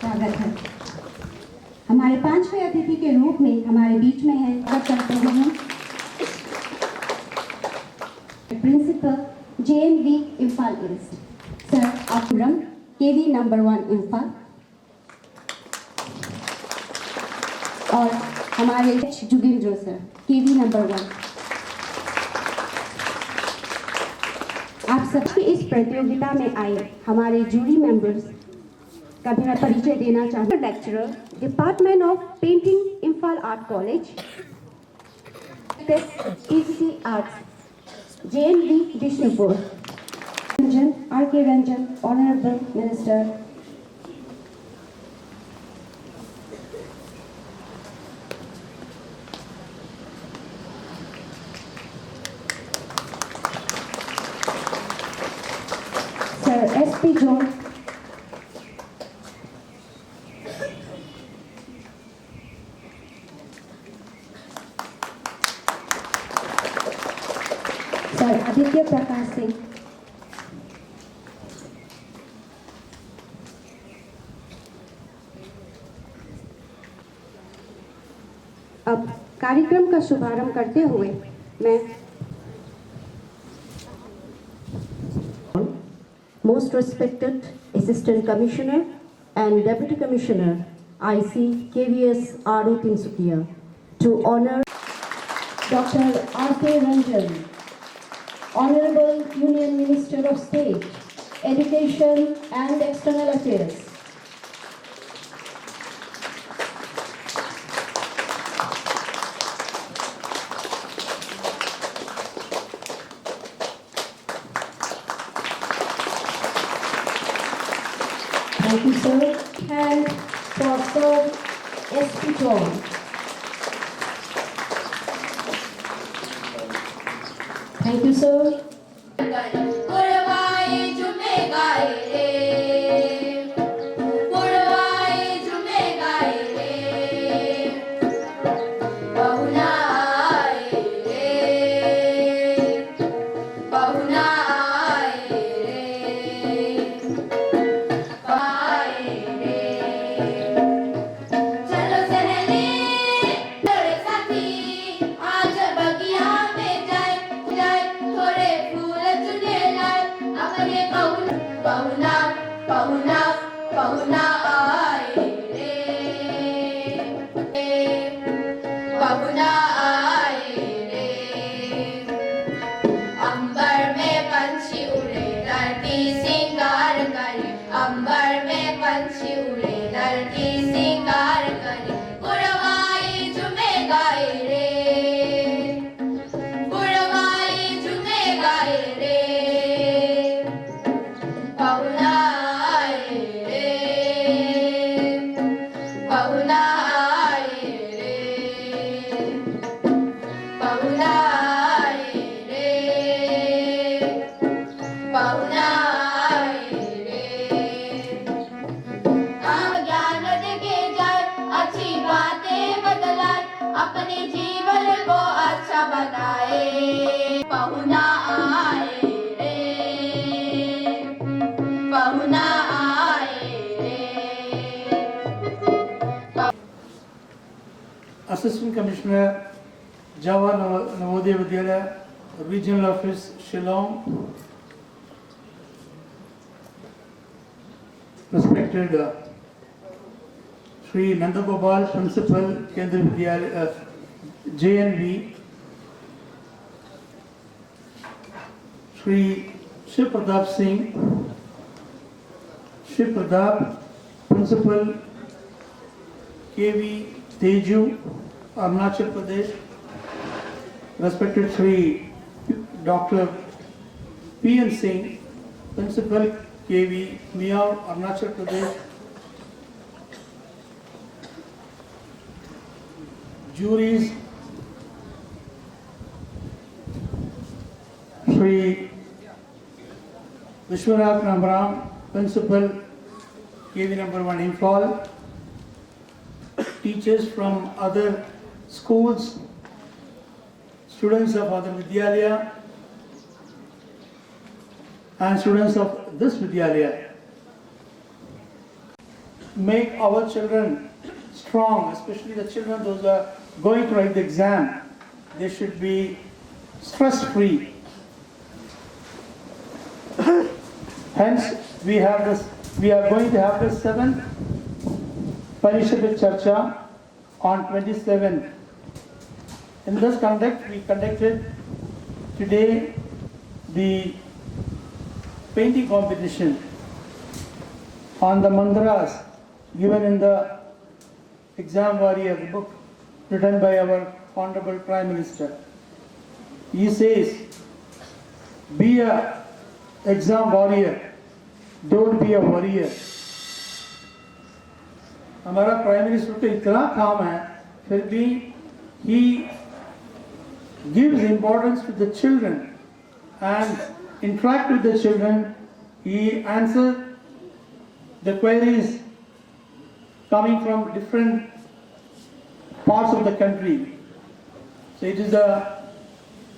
स्वागत है। हमारे 5वें अतिथि के रूप में हमारे बीच में है करते हैं principal JNV Imphal east sir अपुरम KV नंबर 1 इम्फाल और हमारे जुगेंद्र सर KV नंबर 1। आप सबकी इस प्रतियोगिता में आए हमारे जूरी मेंबर्स का भी मैं परिचय देना चाहूँगा। Lecturer department of painting Imphal art college ECC arts JNV Bishnupur Ranjan RK.Ranjan honourable minister sir SP zone sir Aditya Prakash Singh अब कार्यक्रम का शुभारंभ करते हुए मैं Most respected Assistant Commissioner and Deputy Commissioner IC KVS RO Tinsukia to honor Dr. RK.Ranjan, Honorable Union Minister of State, Education and External Affairs. Thank you, sir. And for Sir SP John. Thank you, sir. Assistant Commissioner, Java Navodaya Vidyalaya, Regional Office, Shillong. Respected Sri Nandagopal, Principal, Kendra Vidyalaya, JNV. Sri Shiv Pratap Singh, Shiv Pratap, Principal, KV Teju, Arunachal Pradesh. Respected Sri Dr. P.N. Singh, Principal, KV Miao, Arunachal Pradesh. Juries, Sri Vishwanath Ramram, Principal, KV number 1 Imphal. Teachers from other schools, students of other Vidyalaya and students of this Vidyalaya. make our children strong, especially the children those are going to write the exam. They should be stress-free. Hence, we are going to have the 7th Parisha Pe Charcha on 27th. In this conduct, we conducted today the painting competition on the mantras given in the Exam Warrior, the book written by our Honorable Prime Minister. He says, be a exam warrior, don't be a warrior. हमारा prime minister को इतना काम है, फिर भी he gives importance to the children and interact with the children. He answers the queries coming from different parts of the country. So it is a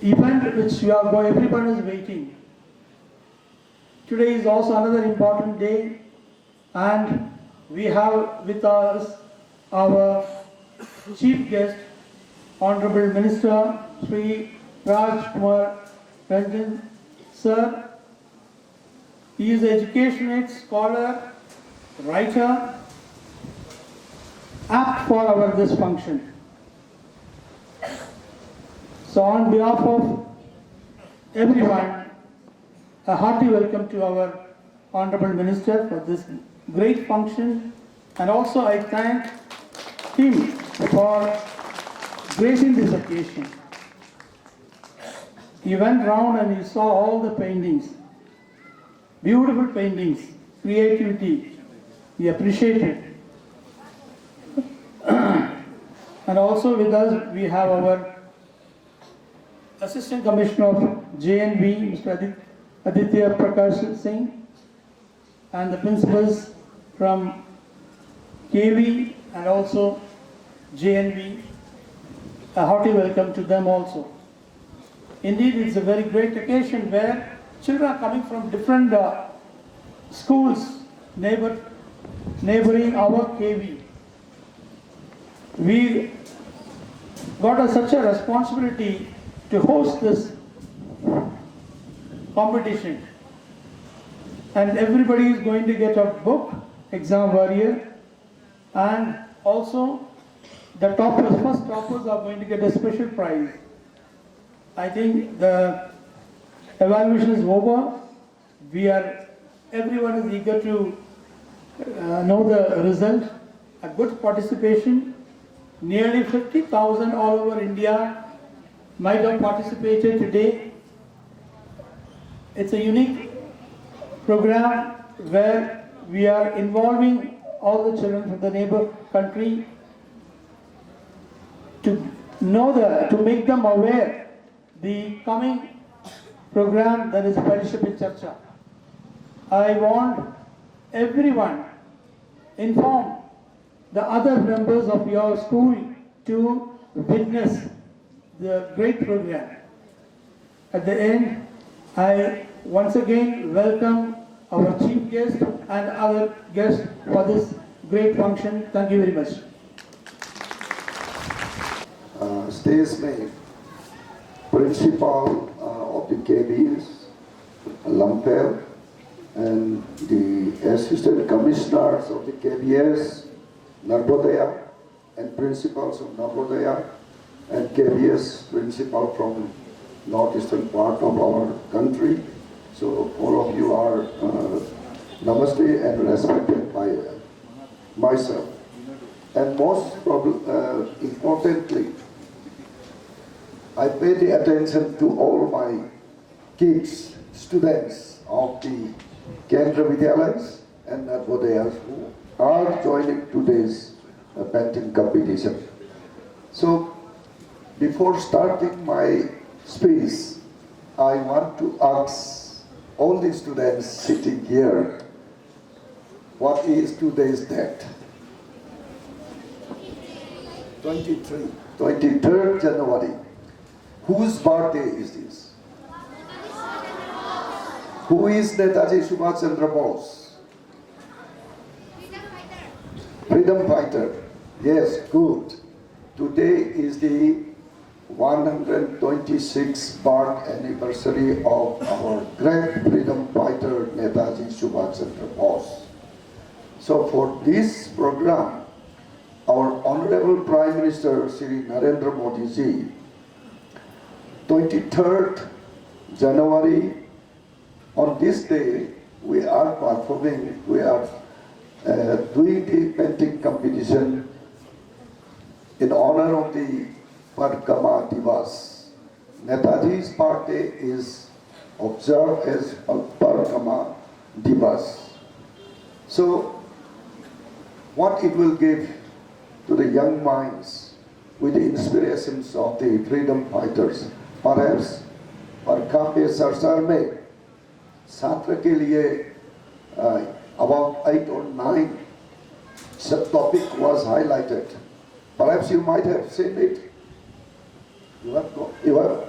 event which we are going, everyone is waiting. Today is also another important day, and we have with us our chief guest, Honorable Minister Sri RK.Ranjan Sir. He is an educationate, scholar, writer, apt for our this function. So on behalf of everyone, a hearty welcome to our Honorable Minister for this great function, and also I thank him for gracing this occasion. He went round and he saw all the paintings, beautiful paintings, creativity. He appreciated. And also with us we have our Assistant Commissioner of JNV, Mr. Aditya Prakash Singh, and the principals from KV and also JNV. A hearty welcome to them also. Indeed, it's a very great occasion where children are coming from different schools neighboring our KV. We got such a responsibility to host this competition, and everybody is going to get a book, Exam Warrior, and also the toppers, first toppers are going to get a special prize. I think the evaluation is over. Everyone is eager to know the result. A good participation. Nearly 50,000 all over India might have participated today. It's a unique program where we are involving all the children from the neighbor country to make them aware the coming program that is Parisha Pe Charcha. I want everyone inform the other members of your school to witness the great program. At the end, I once again welcome our chief guest and other guests for this great function. Thank you very much. Stage में principal of the KBs, Lampel, and the assistant commissioners of the KBS, Narbodaya, and principals of Narbodaya, and KBS principal from northeastern part of our country. So all of you are namaste and respected by myself. And most importantly, I pay the attention to all my kids, students of the Kendra Vidyalayas and Narbodayas who are joining today's painting competition. So, before starting my speech, I want to ask all the students sitting here, what is today's date? 23rd January. Whose birthday is this? Who is Netaji Subhash Chandra Bose? freedom fighter. Yes, good. Today is the 126th birth anniversary of our great freedom fighter Netaji Subhash Chandra Bose. So for this program, our Honorable Prime Minister Shri Narendra Modi ji, 23rd January, on this day we are performing, we are doing the painting competition in honor of the Parkama Divas. Netaji's birthday is observed as Parkama Divas. So, what it will give to the young minds with the inspirations of the freedom fighters, perhaps Parka pe sarsar mein छात्र के लिए about 8 or 9 subtopic was highlighted. Perhaps you might have seen it. You have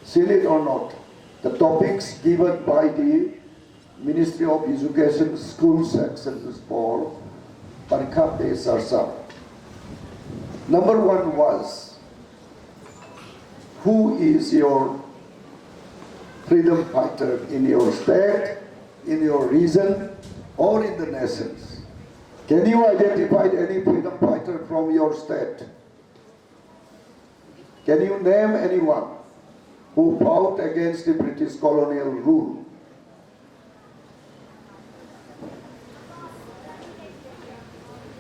seen it or not? The topics given by the Ministry of Education School Section for Parka pe sarsar. Number 1 was, who is your freedom fighter in your state, in your region, or in the nations? Can you identify any freedom fighter from your state? Can you name anyone who fought against the British colonial rule?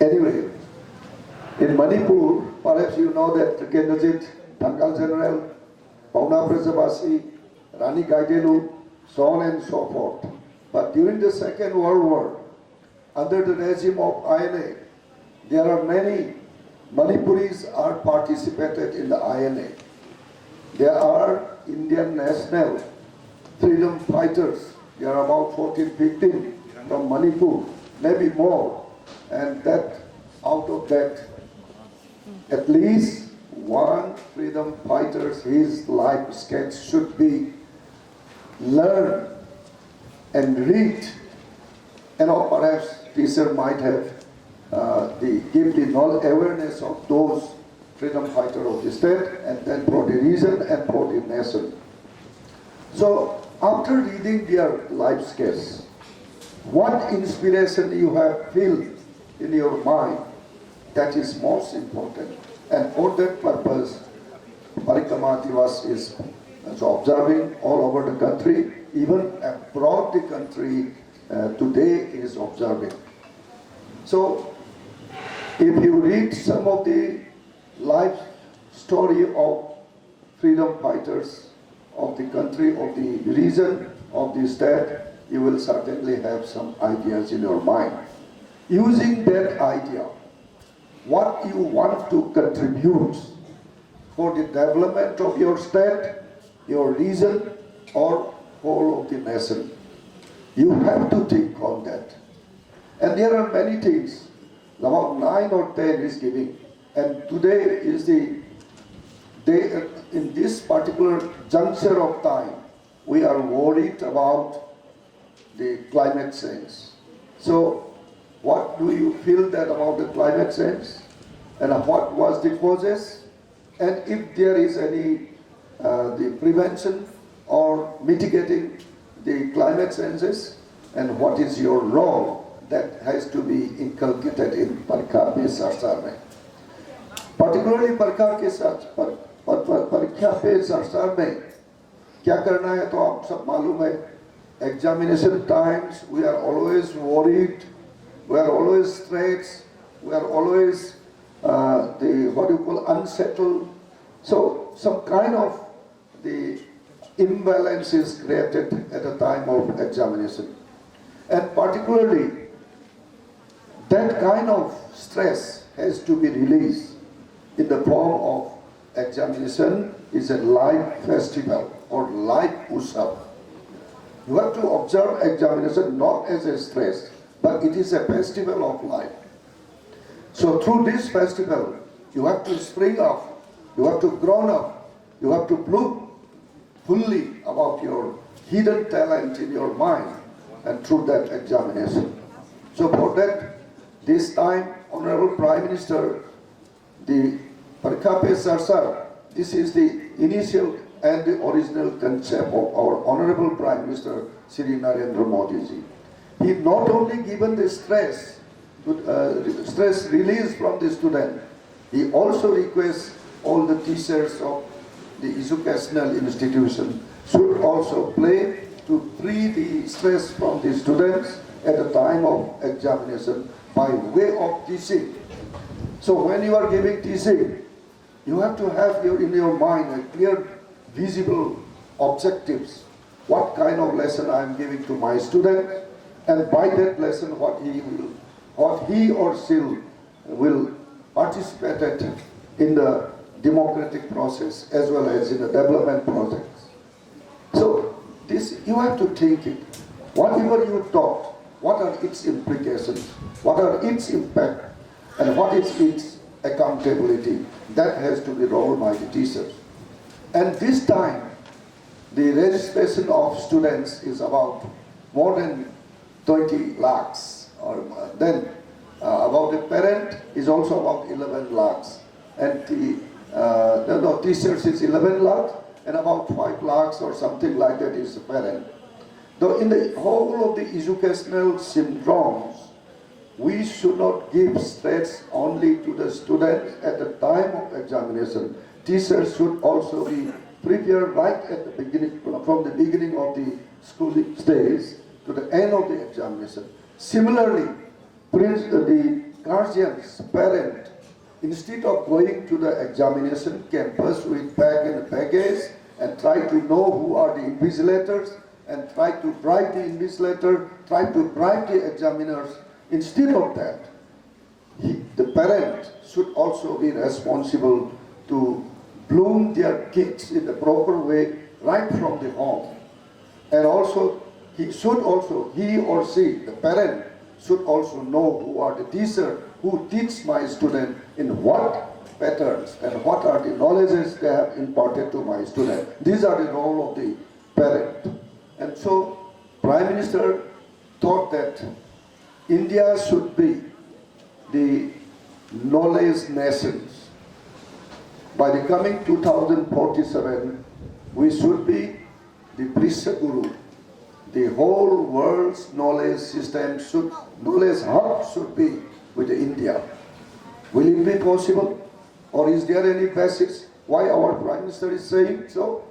Anyway, in Manipur, perhaps you know that Kendajit, Thangal General, Pauna Prajabasi, Rani Gaidelu, so on and so forth. But during the Second World War, under the regime of INA, there are many Manipuris are participated in the INA. There are Indian national freedom fighters. There are about 14, 15 from Manipur, maybe more. And that, out of that, at least one freedom fighter's his life sketch should be learn and read, and or perhaps teacher might have give the knowledge, awareness of those freedom fighters of the state, and then for the region and for the nation. So after reading their life sketch, what inspiration you have felt in your mind, that is most important. And for that purpose, Parikama Divas is observing all over the country, even abroad the country today is observing. So, if you read some of the life story of freedom fighters of the country, of the region, of the state, you will certainly have some ideas in your mind. Using that idea, what you want to contribute for the development of your state, your region, or whole of the nation. You have to think on that. And there are many things, about 9 or 10 is giving. And today is the day, in this particular juncture of time, we are worried about the climate change. So, what do you feel that about the climate change? And what was the causes? And if there is any the prevention or mitigating the climate changes, and what is your role that has to be inculcated in Parikha pe sarsar mein. Particularly Parikha pe sarsar mein क्या करना है तो आप सब मालूम है. Examination times, we are always worried, we are always stressed, we are always unsettled. So some kind of the imbalance is created at the time of examination. And particularly, that kind of stress has to be released in the form of examination is a live festival or live push-up. You have to observe examination not as a stress, but it is a festival of life. So through this festival, you have to spring up, you have to grow up, you have to bloom fully about your hidden talent in your mind and through that examination. So for that, this time Honorable Prime Minister, the Parkape Sarsar, this is the initial and the original concept of our Honorable Prime Minister, Sri Narendra Modi ji. He not only given the stress release from the student, he also requests all the teachers of the educational institution should also play to free the stress from the students at the time of examination by way of teaching. So when you are giving teaching, you have to have in your mind a clear, visible objectives. What kind of lesson I am giving to my student, and by that lesson what he or she will participate in the democratic process as well as in the development process. So this you have to think it. Whatever you taught, what are its implications, what are its impact, and what is its accountability? That has to be rolled by the teachers. And this time, the registration of students is about more than 20 lakhs. Or then about the parent is also about 11 lakhs. And the teachers is 11 lakhs, and about 5 lakhs or something like that is the parent. Though in the whole of the educational syndromes, we should not give stress only to the students at the time of examination. Teachers should also be prepared right at the beginning, from the beginning of the schooling stage to the end of the examination. Similarly, the guardians, parent, instead of going to the examination campus with bag and baggage and try to know who are the invigilators and try to bribe the invigilator, try to bribe the examiners, instead of that, the parent should also be responsible to bloom their kids in the proper way right from the home. And also, he or she, the parent, should also know who are the teacher who teach my student in what patterns and what are the knowledges they have imparted to my student. These are the role of the parent. And so, Prime Minister thought that India should be the knowledge nations. By the coming 2047, we should be the Prisha Guru. The whole world's knowledge system knowledge hub should be with India. Will it be possible? Or is there any basis why our Prime Minister is saying so?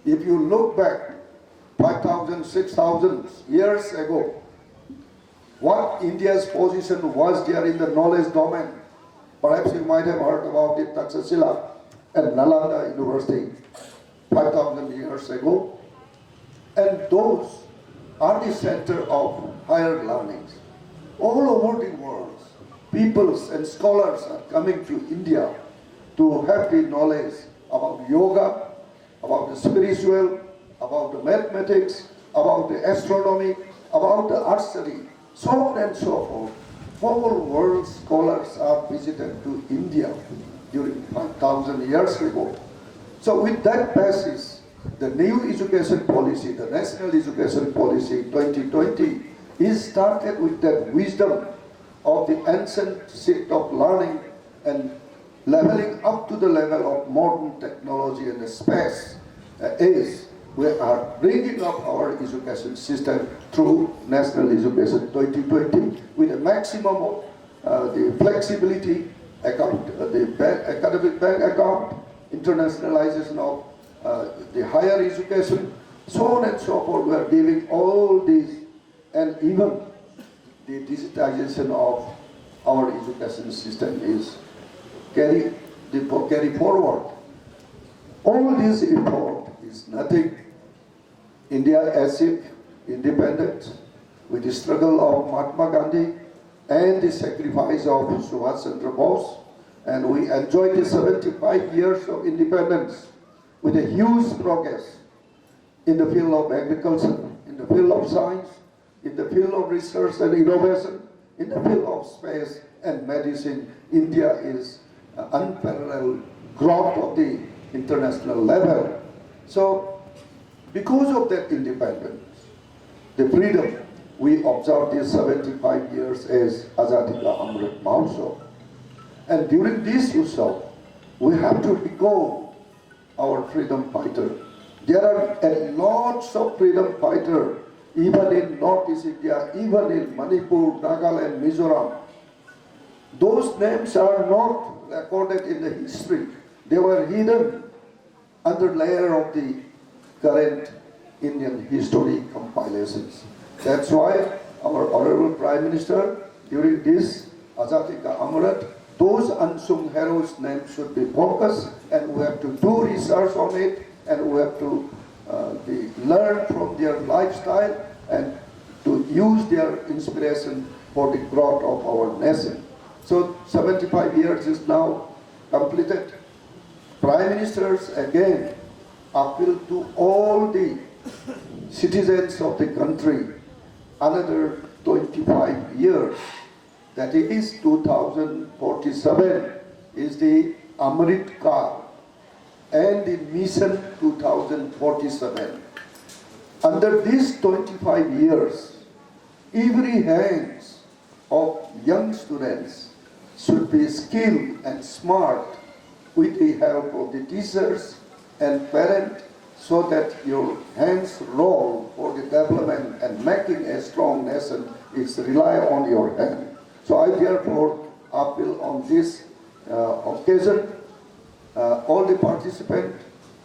If you look back 5,000, 6,000 years ago, what India's position was there in the knowledge domain. Perhaps you might have heard about the Takshashila and Nalanda University 5,000 years ago. And those are the center of higher learnings. All over the world, peoples and scholars are coming to India to have the knowledge about yoga, about the spiritual, about the mathematics, about the astronomy, about the archery, so on and so forth. Whole world scholars are visited to India during 5,000 years ago. So with that basis, the new education policy, the National Education Policy 2020, is started with that wisdom of the ancient shift of learning and leveling up to the level of modern technology and space age. We are bringing up our education system through National Education 2020 with a maximum of the flexibility account, academic bank account, internationalization of the higher education, so on and so forth. We are giving all these, and even the digitization of our education system is carry forward. All this effort is nothing. India achieved independence with the struggle of Mahatma Gandhi and the sacrifice of Subhash Chandra Bose, and we enjoyed the 75 years of independence with a huge progress in the field of agriculture, in the field of science, in the field of research and innovation, in the field of space and medicine. India is unparalleled growth of the international level. So, because of that independence, the freedom, we observe these 75 years as Azadi Ka Amrit Mahotsav. And during this Utsav, we have to recall our freedom fighter. There are lots of freedom fighters, even in Northeast India, even in Manipur, Nagaland, Mizoram. Those names are not recorded in the history. They were hidden under layer of the current Indian history compilations. That's why our Honorable Prime Minister, during this Azadi Ka Amrit, those unsung heroes' names should be focused, and we have to do research on it, and we have to learn from their lifestyle and to use their inspiration for the growth of our nation. So 75 years is now completed. Prime Ministers again appeal to all the citizens of the country another 25 years. That is 2047 is the Amrit Kal and the Mission 2047. Under these 25 years, every hands of young students should be skilled and smart with the help of the teachers and parents, so that your hands roll for the development and making a strong nation is rely on your hand. So I therefore appeal on this occasion, all the participants.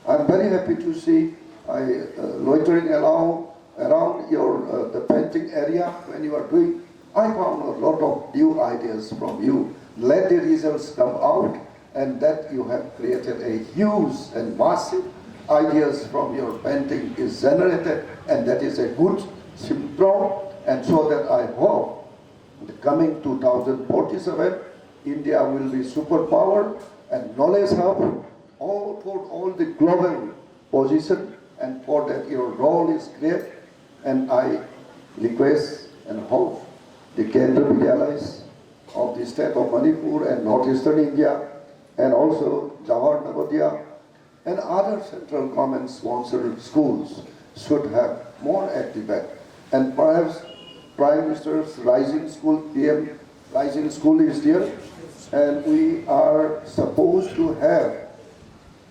I'm very happy to see loitering around your the Panting area when you are doing. I found a lot of new ideas from you. Let the results come out, and that you have created a huge and massive ideas from your painting is generated, and that is a good symptom. And so that I hope the coming 2047, India will be superpower and knowledge hub all for all the global position, and for that your role is great. And I request and hope the Kendra Vidyalayas of the state of Manipur and northeastern India, and also Jawahar Navodaya and other central government sponsored schools should have more activity. And perhaps Prime Minister's Rising School, PM Rising School is there, and we are supposed to have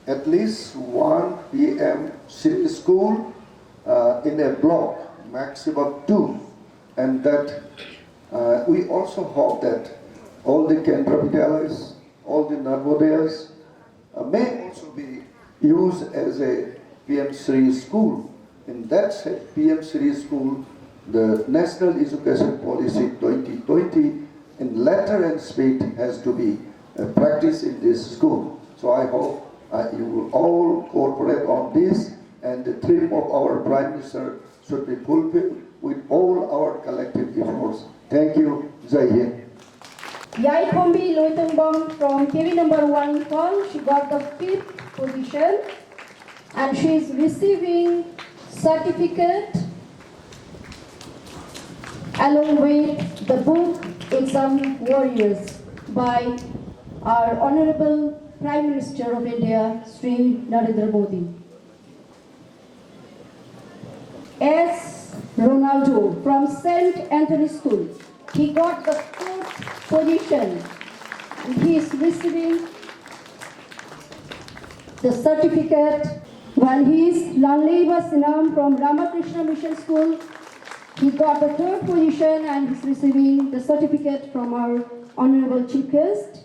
at least one PM city school in a block, maximum 2, and that we also hope that all the Kendra Vidyalayas, all the Navodayas may also be used as a PM Sri school. In that PM Sri school, the National Education Policy 2020 in letter and speed has to be practiced in this school. So I hope you will all cooperate on this, and the dream of our Prime Minister should be fulfilled with all our collective efforts. Thank you. Jai Hind. Yai Kombi Loitumbong from KV number 1 Imphal, she got the 5th position, and she is receiving certificate along with the book Exam Warriors by our Honorable Prime Minister of India, Sri Narendra Modi. S. Ronaldo from St. Anthony School, he got the 4th position, and he is receiving the certificate. While he is Lanleva Sinam from Ramakrishna Mission School, he got the 3rd position and is receiving the certificate from our Honorable Chief Guest.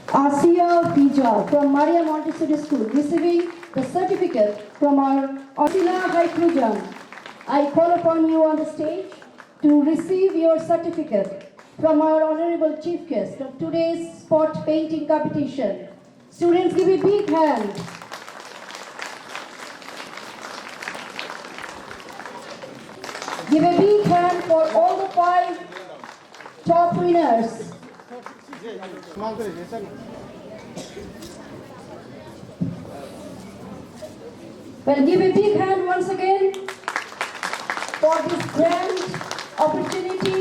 Asia Pija from Maria Montessori School, receiving the certificate from our RK.Ranjan. I call upon you on the stage to receive your certificate from our Honorable Chief Guest of today's spot painting competition. Students, give a big hand. Give a big hand for all the 5 top winners. Well, give a big hand once again for this grand opportunity